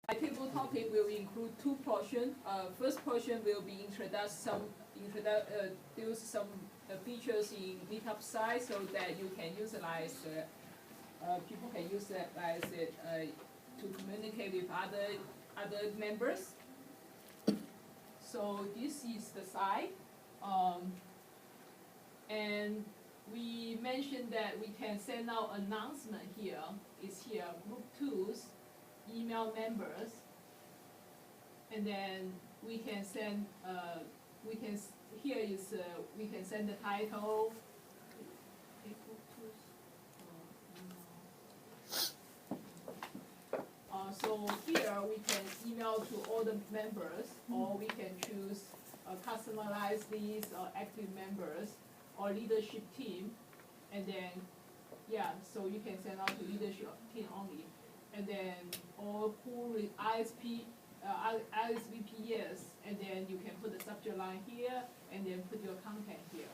My table topic will include two portions. First portion will be introduce some features in GitHub site so that you can utilize people can utilize it to communicate with other members. So this is the site, and we mentioned that we can send out announcement here. It's here, group tools, email members, and then we can send. We can send the title. So here we can email to all the members, or we can choose customize these active members or leadership team, and then so you can send out to leadership team only, and then or pull with ISVPs, and then you can put the subject line here, and then put your content here.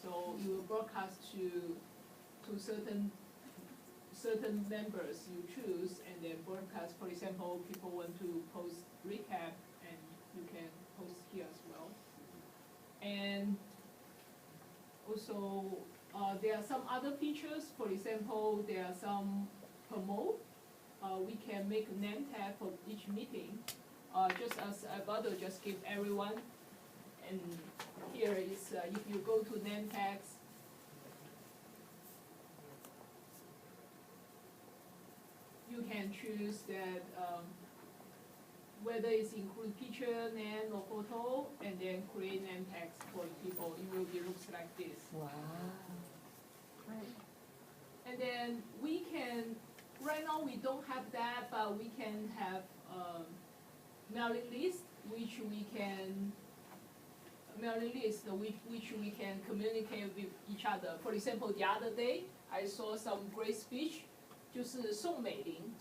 So you will broadcast to certain members you choose, and then broadcast. For example, people want to post recap, and you can post here as well. And also, there are some other features. For example, there are some promote. We can make a name tag for each meeting, just as Alberto just gave everyone. And here is, if you go to name tags, you can choose that whether it's include picture, name, or photo, and then create name tags for people. It will be looks like this. Wow. Great. And then we can, right now we don't have that, but we can have mailing list, which we can communicate with each other. For example, the other day I saw some great speech. 就是宋美龄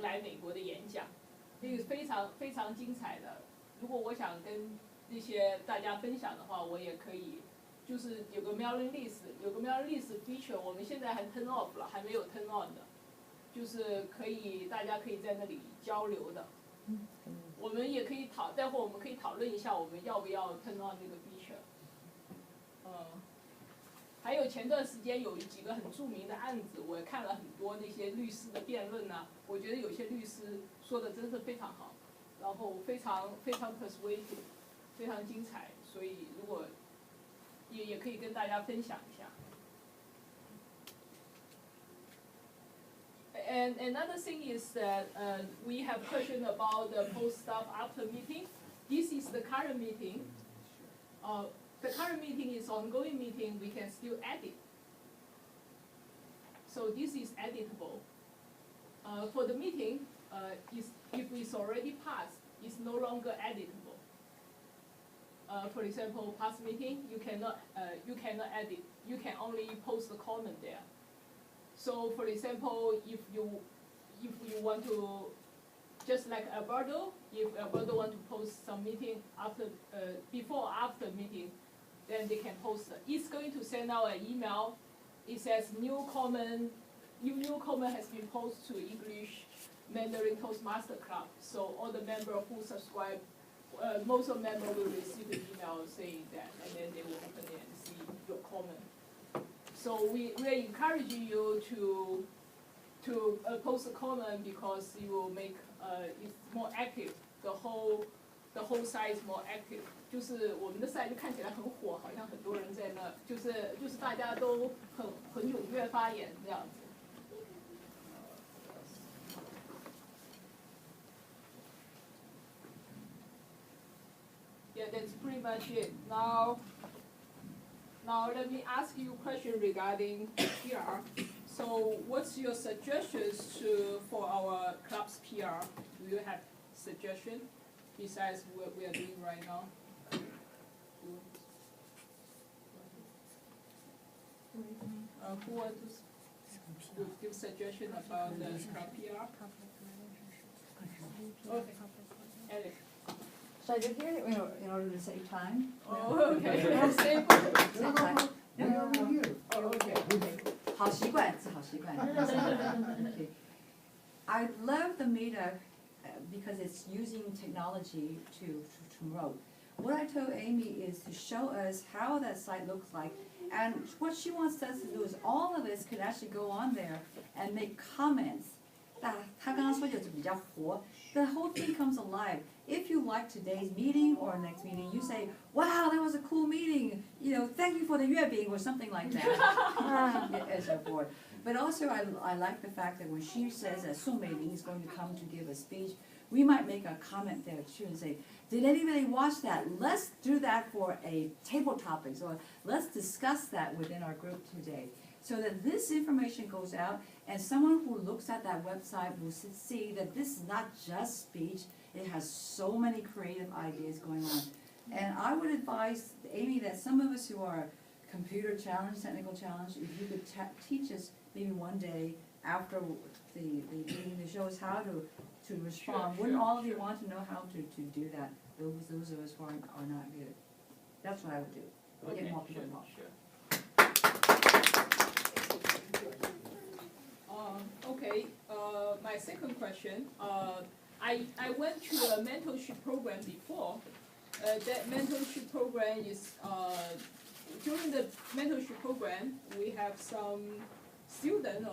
来美国的演讲，这个非常精彩的。如果我想跟那些大家分享的话，我也可以，就是有个 mailing list feature， 我们现在还 turn off 了，还没有 turn on 的，就是大家可以在那里交流的。我们也可以待会我们可以讨论一下，我们要不要 turn on 这个 feature。还有前段时间有几个很著名的案子，我看了很多那些律师的辩论呢，我觉得有些律师说的真是非常好，然后非常 persuasive， 非常精彩，所以如果也可以跟大家分享一下。And another thing is that we have question about the post stuff after meeting. This is the current meeting. The current meeting is ongoing meeting, we can still edit. So this is editable. For the meeting, if it's already passed, it's no longer editable. For example, past meeting, you cannot edit. You can only post a comment there. So for example, if you want to, just like Alberto, if Alberto want to post some meeting before or after meeting, then they can post it. It's going to send out an email. It says new comment has been posted to English Mandarin Toastmaster Club. So all the members who subscribe, most of the members will receive an email saying that, and then they will open it and see your comment. So we are encouraging you to post a comment because it will make it more active. The whole site is more active. 就是我们的 site 就看起来很火，好像很多人在那，就是大家都很踊跃发言这样子。Yeah, that's pretty much it. Now let me ask you a question regarding PR. So what's your suggestions for our club's PR? Do you have suggestions besides what we are doing right now? Who wants to give suggestion about the club PR? Okay, Alex. Should I do it here in order to save time? Oh, okay. Save time. Oh, okay. 好习惯，是好习惯。Okay. I love the meetup because it's using technology to promote. What I told Amy is to show us how that site looks like, and what she wants us to do is all of us could actually go on there and make comments. 他刚刚说就是比较活 the whole thing comes alive. If you like today's meeting or next meeting, you say, wow, that was a cool meeting, you know, thank you for the 月饼 or something like that, and so forth. But also I like the fact that when she says that Su Meiling is going to come to give a speech, we might make a comment there too and say, did anybody watch that? Let's do that for a table topic, or let's discuss that within our group today. So that this information goes out, and someone who looks at that website will see that this is not just speech, it has so many creative ideas going on. And I would advise, Amy, that some of us who are computer challenged, technical challenged, if you could teach us maybe one day after the meeting to show us how to respond. Wouldn't all of you want to know how to do that? Those of us who are not good. That's what I would do. Okay, Get more people involved. Okay, my second question, I went to a mentorship program before. That mentorship program is, during the mentorship program, we have some student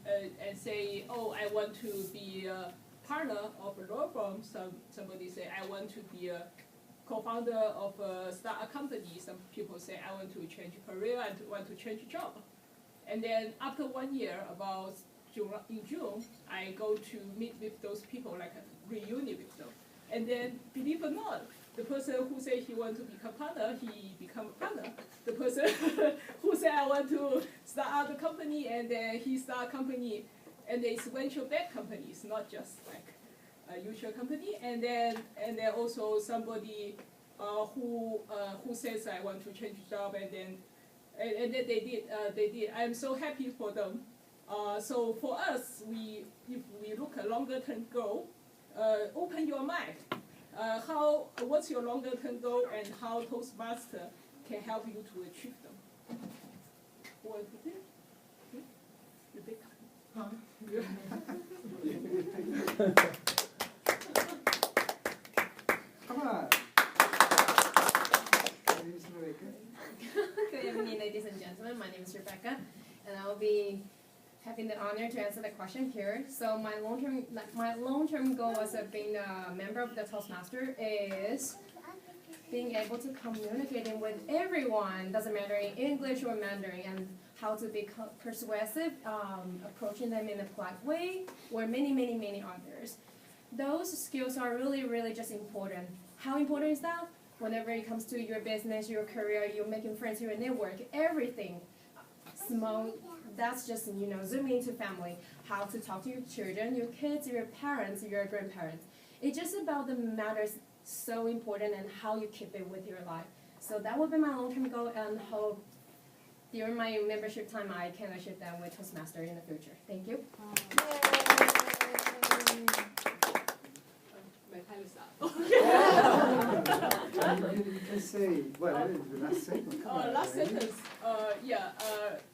and say, oh, I want to be a partner of a law firm. Somebody say, I want to be a co-founder of a startup company. Some people say, I want to change career, I want to change job. And then after 1 year, about in June, I go to meet with those people, like a reunion with them. And then, believe it or not, the person who said he want to become partner, he become a partner. The person who said I want to start out a company, and then he start a company, and it's venture-backed company. It's not just like a usual company. And then also somebody who says I want to change job, and then they did. I'm so happy for them. So for us, if we look a longer term goal, open your mind. What's your longer term goal, and how Toastmaster can help you to achieve them? What is it? Rebecca. Come on. Name's Rebecca. Good evening, ladies and gentlemen. My name is Rebecca, and I'll be having the honor to answer the question here. So my long-term goal as being a member of the Toastmaster is being able to communicating with everyone, doesn't matter in English or Mandarin, and how to be persuasive, approaching them in a polite way, or many others. Those skills are really just important. How important is that? Whenever it comes to your business, your career, you're making friends, your network, everything, small, that's just, zooming into family, how to talk to your children, your kids, your parents, your grandparents. It's just about the matters so important and how you keep it with your life. So that would be my long-term goal, and hope during my membership time I can achieve that with Toastmaster in the future. Thank you. My time is up. You can say, well, the last segment. Last sentence.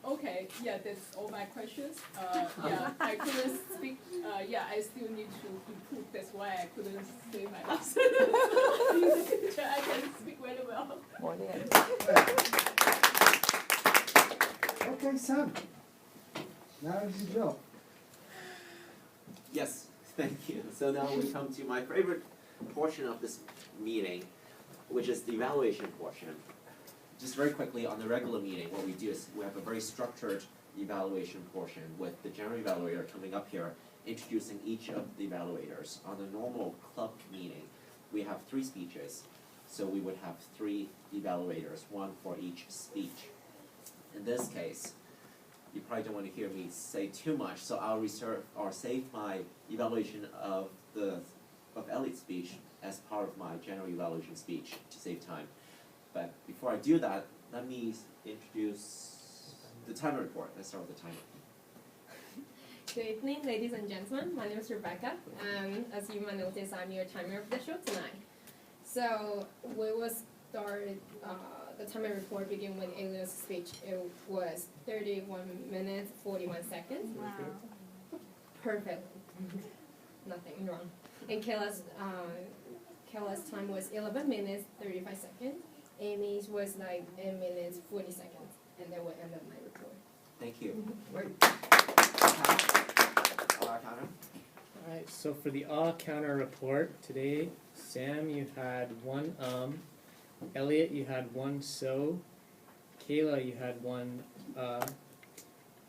Okay. Yeah, that's all my questions. I couldn't speak. I still need to improve. That's why I couldn't say my last sentence. In the future, I can speak very well. Okay, Sam. Now it's your job. Yes, thank you. So now we come to my favorite portion of this meeting, which is the evaluation portion. Just very quickly, on the regular meeting, what we do is we have a very structured evaluation portion with the general evaluator coming up here, introducing each of the evaluators. On a normal club meeting, we have 3 speeches, so we would have 3 evaluators, 1 for each speech. In this case, you probably don't want to hear me say too much, so I'll reserve or save my evaluation of Elliott's speech as part of my general evaluation speech to save time. But before I do that, let me introduce the timer report. Let's start with the timer. Good evening, ladies and gentlemen. My name is Rebecca, and as you might notice, I'm your timer of the show tonight. So we will start the timer report begin with Elliott's speech. It was 31 minutes, 41 seconds. Wow. Perfect. Nothing wrong. And Kayla's time was 11 minutes 35 seconds. Amy's was like 8 minutes 40 seconds, and then we'll end up my report. Thank you. Counter. Alright, so for the counter report today, Sam, you had one Elliot, you had one so, Kayla, you had one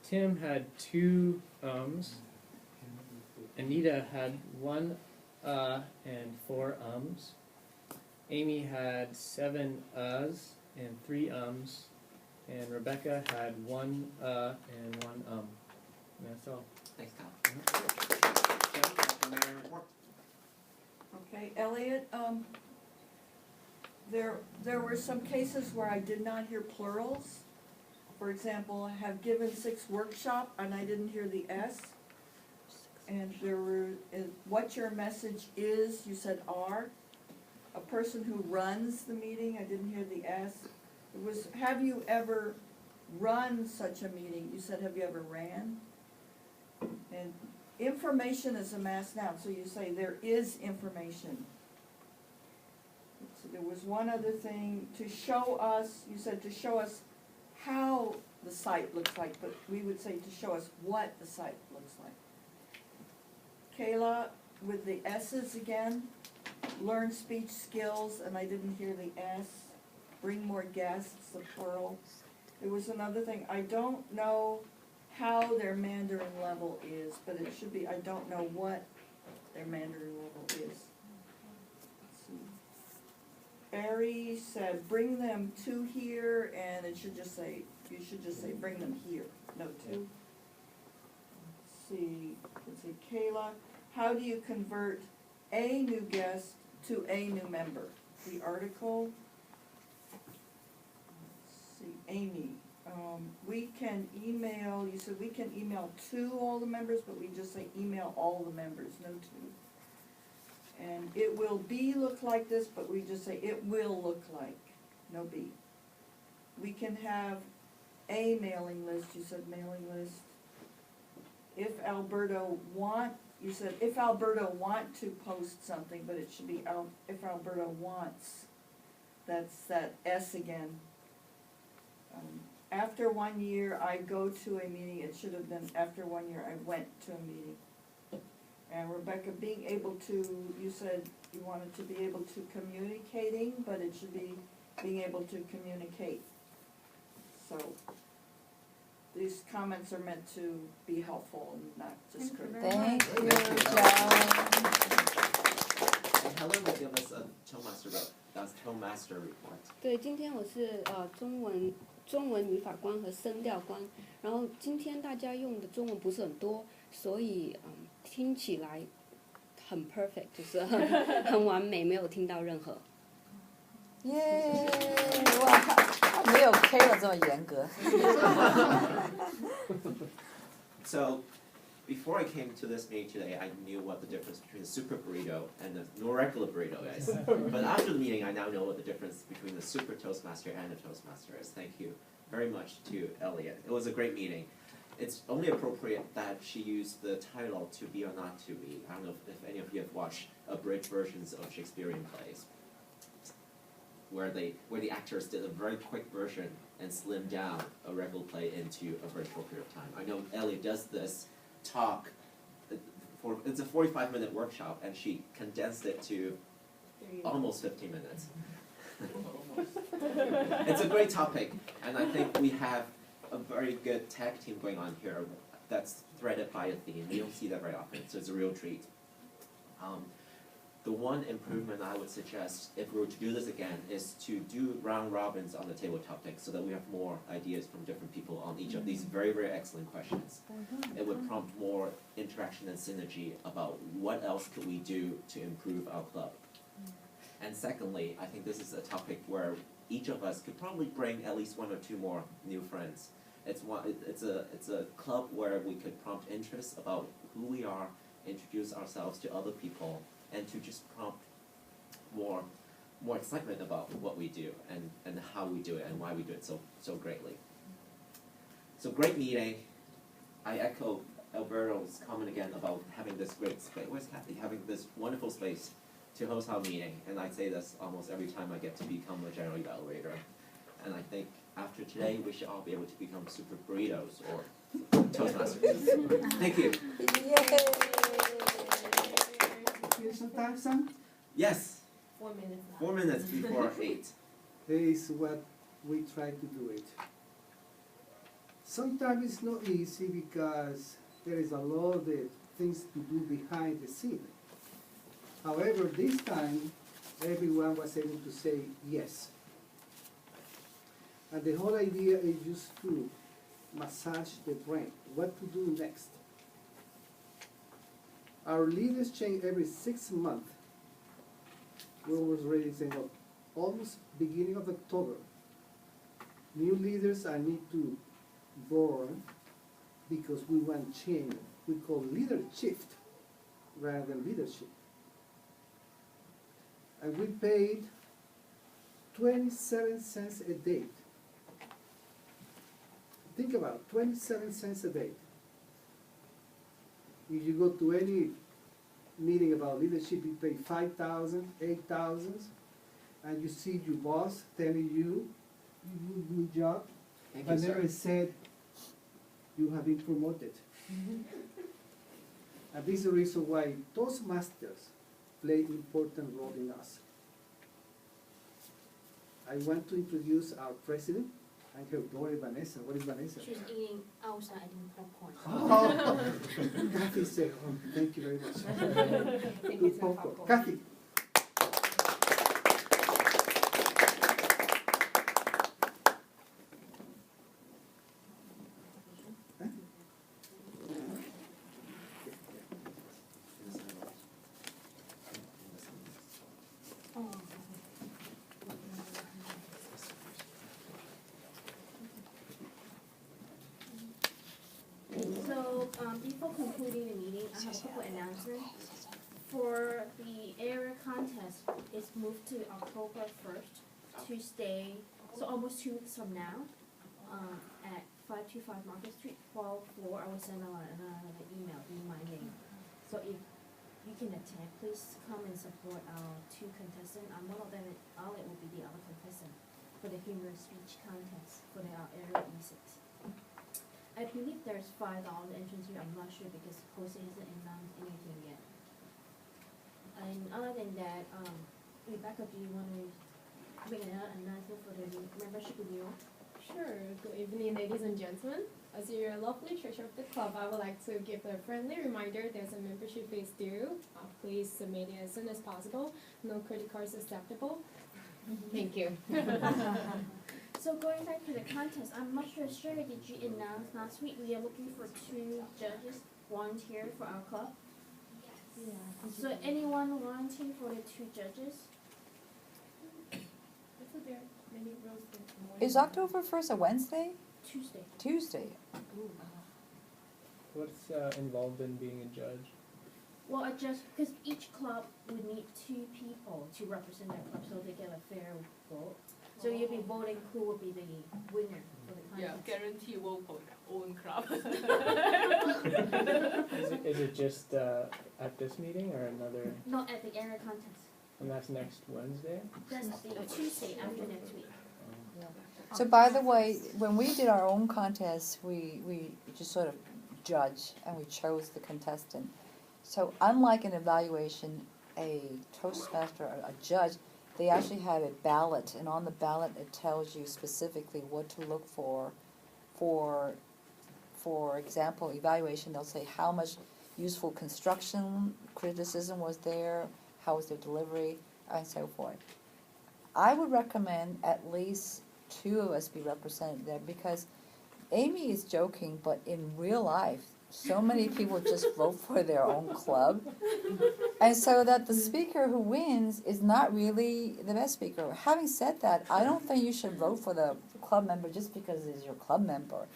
Tim had two Anita had one and four Amy had 7 and 3 and Rebecca had one and one And that's all. Thanks, Kyle. Report. Okay, Elliot, there were some cases where I did not hear plurals. For example, I have given 6 workshop and I didn't hear the S. And there were, what your message is, you said R. A person who runs the meeting, I didn't hear the S. It was, have you ever run such a meeting? You said, have you ever ran? And information is a mass noun, so you say there is information. So there was one other thing, to show us, you said to show us how the site looks like, but we would say to show us what the site looks like. Kayla, with the S's again, learn speech skills, and I didn't hear the S. Bring more guests, the plural. There was another thing, I don't know how their Mandarin level is, but it should be, I don't know what their Mandarin level is. Let's see. Barry said, bring them to here, and it should just say, you should just say, bring them here, no to. Let's see, Kayla, how do you convert a new guest to a new member? The article. Let's see, Amy, we can email, you said we can email to all the members, but we just say email all the members, no to. And it will be look like this, but we just say it will look like, no be. We can have a mailing list, you said mailing list. If Alberto want, you said if Alberto want to post something, but it should be if Alberto wants. That's that S again. After 1 year, I go to a meeting. It should have been after 1 year, I went to a meeting. And Rebecca, being able to, you said you wanted to be able to communicating, but it should be being able to communicate. So these comments are meant to be helpful and not just critical. Thank you, Joe. And Helen will give us a Toastmaster report. 对，今天我是中文语法官和声调官，然后今天大家用的中文不是很多，所以听起来很 perfect， 就是很完美，没有听到任何。耶！哇，没有 K 了这么严格。So, before I came to this meeting today, I knew what the difference between the super burrito and the no regular burrito is. But after the meeting, I now know what the difference between the super Toastmaster and the Toastmaster is. Thank you very much to Elliot. It was a great meeting. It's only appropriate that she used the title to be or not to be. I don't know if any of you have watched abridged versions of Shakespearean plays, where the actors did a very quick version and slimmed down a regular play into a very short period of time. I know Elliot does this talk, it's a 45-minute workshop, and she condensed it to almost 15 minutes. It's a great topic, and I think we have a very good tag team going on here that's threaded by a theme. We don't see that very often, so it's a real treat. The one improvement I would suggest, if we were to do this again, is to do round robins on the table topics so that we have more ideas from different people on each of these very, very excellent questions. It would prompt more interaction and synergy about what else could we do to improve our club. And secondly, I think this is a topic where each of us could probably bring at least 1 or 2 more new friends. It's a club where we could prompt interest about who we are, introduce ourselves to other people, and to just prompt more excitement about what we do and how we do it and why we do it so greatly. So great meeting. I echo Alberto's comment again about having this great space. Where's Kathy? Having this wonderful space to host our meeting, and I say this almost every time I get to become a general evaluator. And I think after today, we should all be able to become super burritos or Toastmasters. Thank you. Here's some time, Sam. Yes, 4 minutes now. 4 minutes before 8. Here is what we try to do it. Sometimes it's not easy because there is a lot of things to do behind the scene. However, this time, everyone was able to say yes. And the whole idea is just to massage the brain, what to do next. Our leaders change every 6 months. We was ready saying, well, almost beginning of October. New leaders I need to born because we want change. We call leader shift rather than leadership. And we paid 27 cents a day. Think about it, 27 cents a day. If you go to any meeting about leadership, you pay 5,000, 8,000, and you see your boss telling you do a good job, Thank but you, sir. never said you have been promoted. And this is the reason why Toastmasters play important role in us. I want to introduce our president and her daughter Vanessa. What is Vanessa? She's eating outside eating popcorn. Oh, Kathy said, oh, thank you very much. Thank you, Good Sir popcorn. Popcorn. Kathy. So, before concluding the meeting, I have a couple announcements. For the area contest, it's moved to October 1st, Tuesday, so almost 2 weeks from now, at 525 Market Street, 12th floor. I will send out an email reminding. So if you can attend, please come and support our 2 contestants. One of them, Alec, will be the other contestant for the humor speech contest for the area E6. I believe there's $5 entrance fee. I'm not sure because Jose hasn't announced anything yet. And other than that, Rebecca, do you want to make another announcement for the membership renewal? Sure. Good evening, ladies and gentlemen. As your lovely treasurer of the club, I would like to give a friendly reminder there's a membership fees due. Please submit it as soon as possible. No credit cards acceptable. Thank you. So going back to the contest, I'm not sure, Sherry, did you announce last week we are looking for 2 judges volunteer for our club? Yes. Yeah. So anyone volunteer for the 2 judges? Is October 1st a Wednesday? Tuesday. Tuesday. What's involved in being a judge? Well, I just, because each club would need 2 people to represent their club so they get a fair vote. So you'll be voting who will be the winner for the Yeah, contest. guarantee vote for their own club. Is it just at this meeting or another? No, at the area contest. And that's next Wednesday? That's the Tuesday after next week. So by the way, when we did our own contest, we just sort of judged and we chose the contestant. So unlike an evaluation, a Toastmaster, a judge, they actually have a ballot, and on the ballot it tells you specifically what to look for. For example, evaluation, they'll say how much useful construction criticism was there, how was their delivery, and so forth. I would recommend at least 2 of us be represented there because Amy is joking, but in real life, so many people just vote for their own club. And so that the speaker who wins is not really the best speaker. Having said that, I don't think you should vote for the club member just because he's your club member.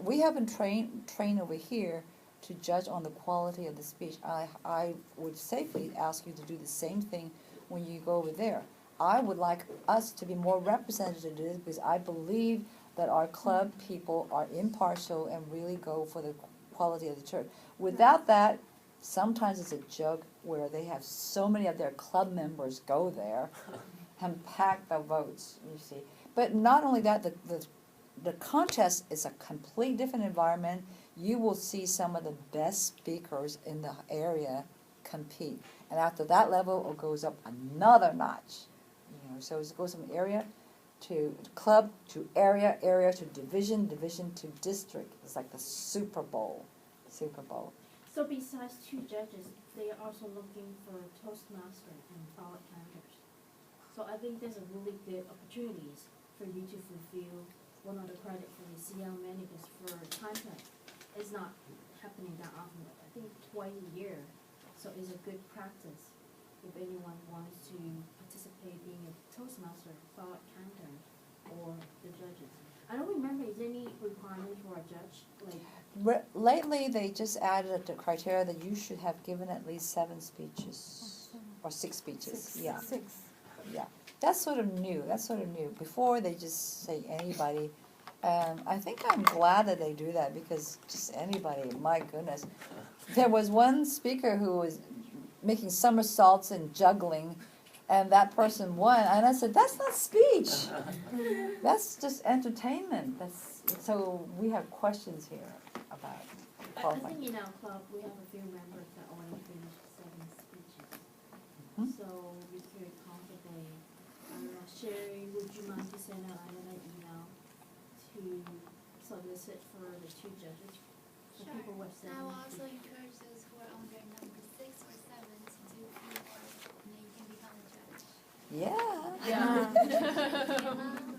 We have been trained over here to judge on the quality of the speech. I would safely ask you to do the same thing when you go over there. I would like us to be more representative because I believe that our club people are impartial and really go for the quality of the church. Without that, sometimes it's a joke where they have so many of their club members go there and pack the votes, you see. But not only that, the contest is a completely different environment. You will see some of the best speakers in the area compete. And after that level, it goes up another notch. You know, so it goes from area to club to area, area to division, division to district. It's like the Super Bowl. Super Bowl. So besides 2 judges, they are also looking for Toastmaster and ballot counters. So I think there's a really good opportunities for you to fulfill one of the credit for the CL managers for contract. It's not happening that often, but I think twice a year. So it's a good practice if anyone wants to participate being a Toastmaster, ballot counter, or the judges. I don't remember, is there any requirement for a judge? Like, Lately, they just added the criteria that you should have given at least 7 speeches or 6 speeches. Yeah. 6. Yeah, that's sort of new. That's sort of new. Before they just say anybody. I think I'm glad that they do that because just anybody. My goodness, there was one speaker who was making somersaults and juggling, and that person won. And I said, "That's not speech. That's just entertainment." So we have questions here about I qualifying. think in our club, we have a few members that already finished 7 speeches. Mhm. So we could confidently, I don't know, Sherry, would you mind to send out another email to solicit for the 2 judges? The Sure. people who have I will 7 also speeches. encourage those who are under number 6 or 7 to do PR, and then you can become a judge. Yeah. Yeah.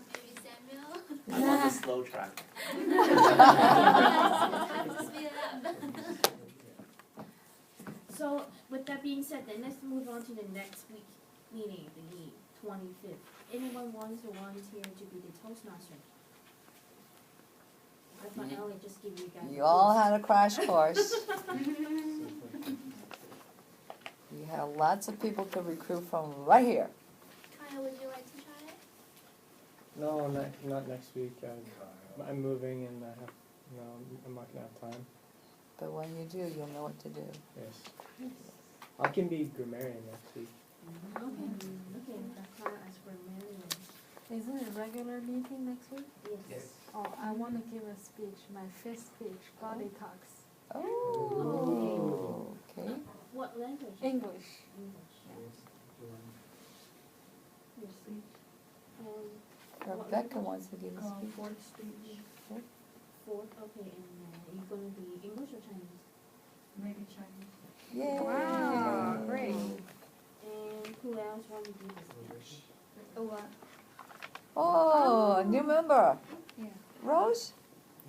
Maybe Samuel. I love the slow track. Time to speed it up. So with that being said, then let's move on to the next week meeting, the 25th. Anyone wants to volunteer to be the Toastmaster? I thought Elliot just give you guys. You all had a crash course. You have lots of people to recruit from right here. Kyle, would you like to try it? No, not next week. I'm moving and I'm not gonna have time. But when you do, you'll know what to do. Yes. I can be grammarian next week. Okay, that's why I asked for Marion. Is it a regular meeting next week? Yes. Oh, I want to give a speech, my 5th speech, body talks. Oh, okay. What language? English. English. Your speech. Rebecca wants to give a speech. 4th speech, 4th, okay, and are you gonna be English or Chinese? maybe Chinese. Yay. Wow, great. And who else want to give a speech? Oh, a new member. Yeah. Rose?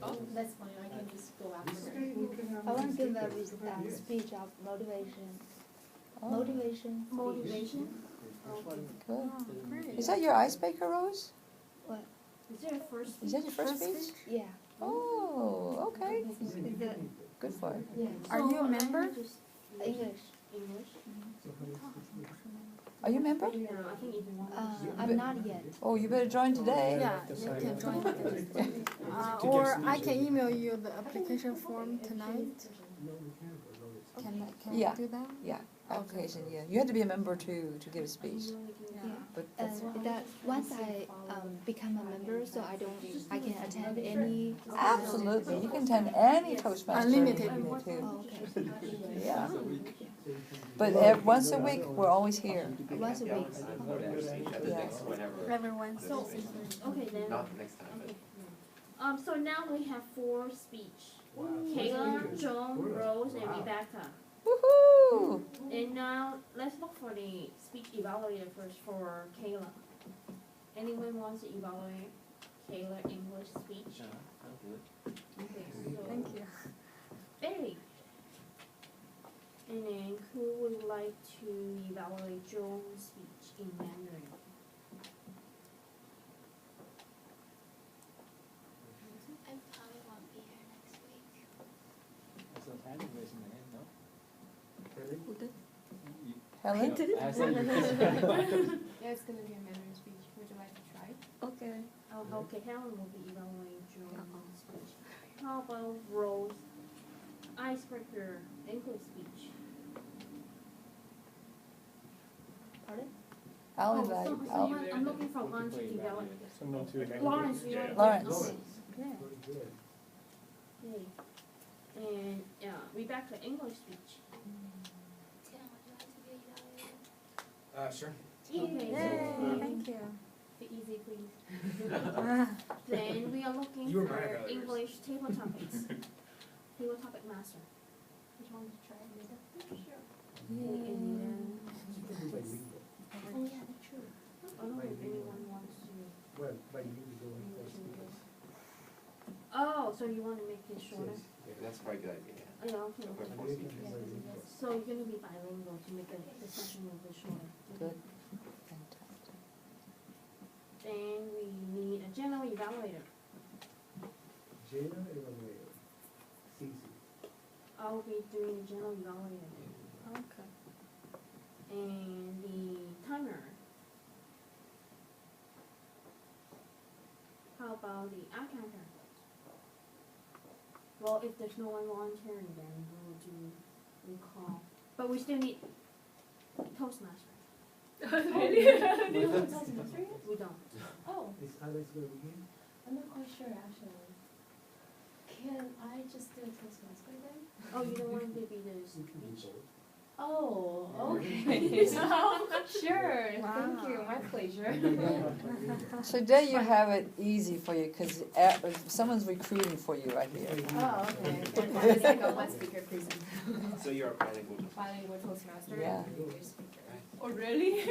Oh, that's fine, I can just go after her. I want to give a speech of motivation. Oh, Motivation. speech. Motivation? Okay. good. Oh, great. Is that your icebreaker, Rose? Is there a first speech? Is that your first speech? Yeah. Oh, okay. Is it Good for it. Yeah. So Are you a what member? language is English. English? Are you a member? No, I think if you want to. I'm not yet. Oh, you better join today. Yeah, To you sign can up. join today. To Or give I speeches. can email you the application form tonight. Can Yeah. I do that? Yeah, application, yeah. You have to be a member to give a speech. Yeah. But And that's that once I become a member, so I can attend any. absolutely, you can attend any Toastmaster Unlimited. meeting too. Oh, okay. Yeah. But once a week, we're always here. Once a week. I'm going to speech at the Yeah. next whenever. Everyone. So, okay then. Not next time, but. Okay. So now we have 4 speech. Kayla, Joan, Rose, and Rebecca. Woohoo! And now let's look for the speech evaluator first for Kayla. Anyone wants to evaluate Kayla English speech? I'll do it. Okay, so Thank you. Barry. And then who would like to evaluate Joan's speech in Mandarin? I probably won't be here next week. Helen? Yeah, it's gonna be a Mandarin speech. Would you like to try? Okay. Oh, okay, Helen will be evaluating Joan's speech. How about Rose? icebreaker English speech. Pardon? I'll Oh, invite, someone, I'm looking for one to develop. Someone to Lawrence, you want to? Lawrence. Okay. Okay. And Rebecca, English speech. Tim, would you like to be evaluated? Sure. Okay. Thank you. Be easy, please. Then we are looking You were my for evaluators. English table topics. Table topic master. Which one to try? Sure. Oh yeah, that's true. I don't know if anyone wants to. Well, by you go Oh, so you want to make it shorter? That's probably a good idea. Oh, yeah, okay. Okay, Okay. four speeches. So you're gonna be bilingual to make the session a little bit shorter. Good. Fantastic. Then we need a general evaluator. Jana evaluator. Easy. I'll be doing the general evaluator. Okay. And the timer. How about the eye counter? Well, if there's no one volunteering, then we'll call. But we still need Toastmaster. Really? We don't have Toastmaster yet? We don't. Oh, Is Alex going to begin? I'm not quite sure actually. Can I just do a Toastmaster then? Oh, you don't want to be the You can be speech? both. Oh, okay. Sure, thank Wow. you, my pleasure. So there you have it easy for you, because someone's recruiting for you right here. Oh, okay. And it's like a one speaker present. So you're a bilingual. Bilingual Toastmaster Yeah. and English speaker. Oh, really? You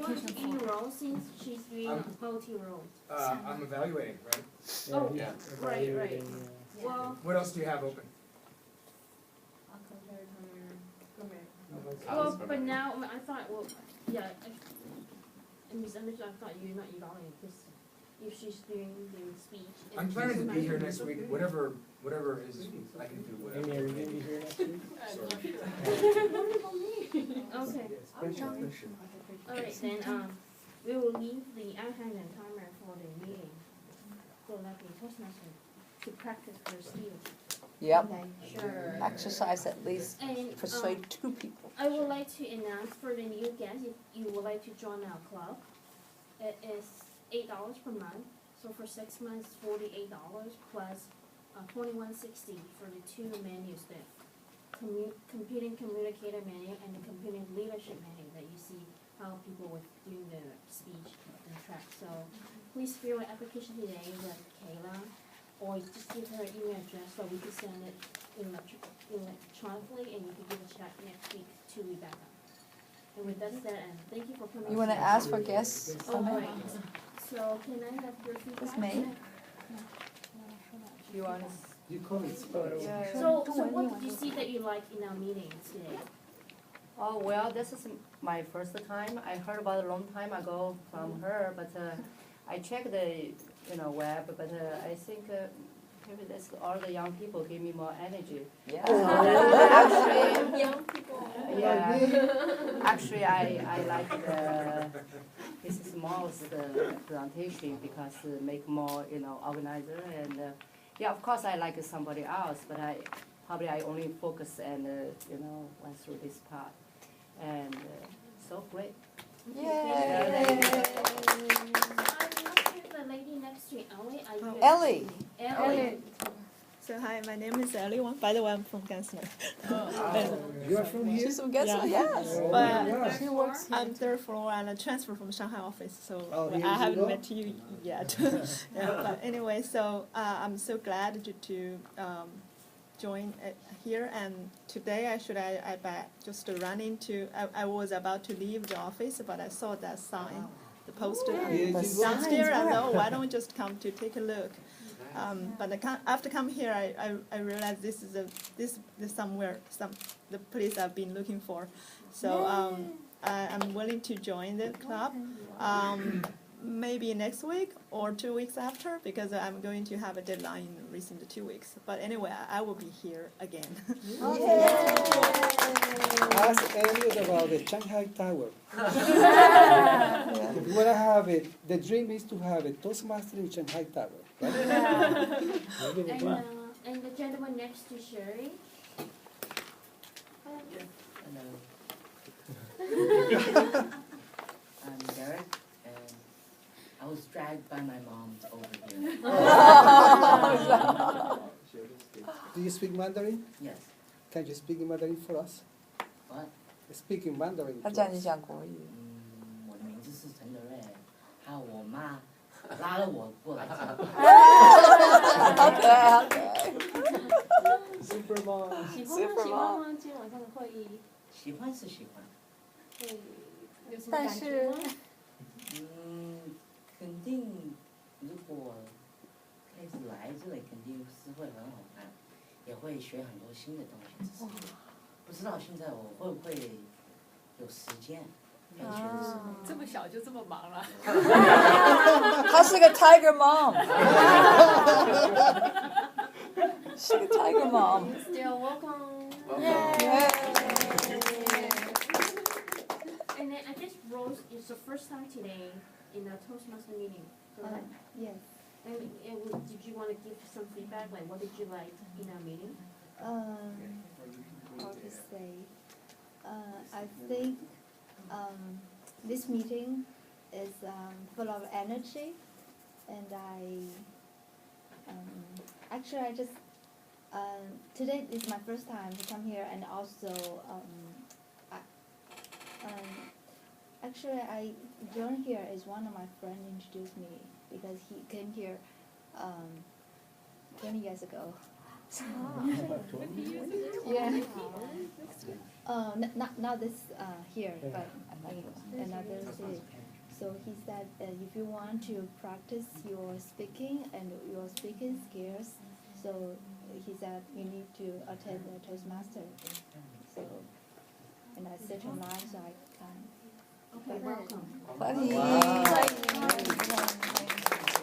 want to be in role since she's doing multi-role? I'm evaluating, right? Oh, Yeah. right. Evaluating, Well, What else do you have open? I'll compare timer. well, but now, I thought, well, yeah, I misunderstood, I thought you're not evaluating, because if she's doing the speech. and I'm planning to be here she's next week, whatever is, I can do Amy, are whatever. you gonna be here next week? Okay, Special session. alright, then, we will leave the icon and timer for the meeting. So like the Toastmaster, to practice her skills. Yep, Okay, Sure. exercise at least, And, persuade 2 people. I would like to announce for the new guests, if you would like to join our club, it is $8 per month. So for 6 months, $48 plus $21.60 for the 2 menus there. Computing communicator menu and the computing leadership menu that you see how people were doing the speech and track. So please fill an application today with Kayla, or just give her an email address so we can send it electronically, and you can give a check next week to Rebecca. And with that said, and thank you for coming. You want to ask for guests? Oh, right. So can I have your feedback? Who's May? You want You call it photo. So what did you see that you liked in our meetings today? Oh, well, this is my first time. I heard about it a long time ago from her, but I checked the, web, but I think maybe that's all the young people give me more energy. Yeah. Actually, Young people. yeah. Actually, I like Mrs. Mo's presentation because make more, organizer and yeah, of course I like somebody else, but I only focus and went through this part, and so great. Yay! The lady next to Ellie, are you? Ellie. Ellie. So hi, my name is Ellie Wang. By the way, I'm from Gansner. You are from here? She's from Gessler, yes. But She works here. I'm third floor and I transferred from Shanghai office, so Oh, here I you haven't go? met you yet. Yeah, but anyway, so I'm so glad to join here. And today, actually, I just ran into. I was about to leave the office, but I saw that sign, the poster downstairs, and oh, why don't we just come to take a look? But after coming here, I realized this is the place I've been looking for. So I'm willing to join the club. Maybe next week or 2 weeks after, because I'm going to have a deadline within the 2 weeks. But anyway, I will be here again. Ask Elliot about the Shanghai Tower. If you want to have it, the dream is to have a Toastmaster in Shanghai Tower. And the gentleman next to Sherry. Hello. I'm Derek, and I was dragged by my mom over here. Do you speak Mandarin? Yes. Can you speak Mandarin for us? What? Speaking Mandarin. 他叫你讲国语。我的名字是陈德瑞，还有我妈拉了我过来讲。好可爱，好可爱。 Super mom. 喜欢吗？今天晚上的会议。喜欢是喜欢。有什么感觉吗？肯定，如果开始来这里，肯定是会很好看，也会学很多新的东西。只是不知道现在我会不会有时间可以学什么。这么小就这么忙了。她是个 Tiger mom。是个 Tiger mom。 Still welcome. Yeah. And then I guess Rose is the first time today in the Toastmaster meeting, correct? Yes. And did you want to give some feedback? Like, what did you like in our meeting? How to say? I think this meeting is full of energy, and actually I just today is my first time to come here, and also actually I joined here is one of my friends introduced me because he came here 20 years ago. Yeah. Not this here, but in another city. So he said if you want to practice your speaking and your speaking skills, so he said you need to attend the Toastmaster. So, and I set online so I can. Okay, welcome. Buddy.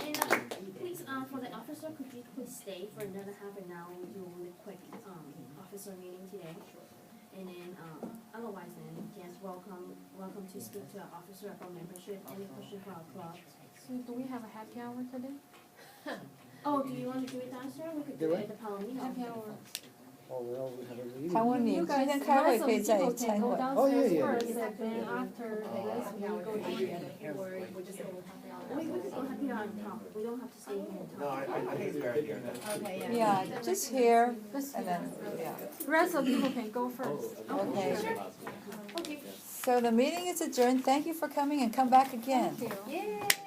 And please, for the officer, could you please stay for another half an hour? We'll do a really quick officer meeting today. And then otherwise, then yes, welcome to speak to our officer about membership. Any question for our club? So do we have a happy hour today? Oh, do you want to do it downstairs? We could do it at the Palomino. Happy hour. Oh, well, we have a meeting. 他问你今天开会可以在参会。 Oh, yeah, yeah. First, and then after this, we go to we just go happy hour. We could go happy hour on top. We don't have to stay here and talk. No, I think it's better here. Okay, Yeah, just here and then yeah. Rest of the people can go first. Okay. Okay. So the meeting is adjourned. Thank you for coming and come back again. Thank you. Yay!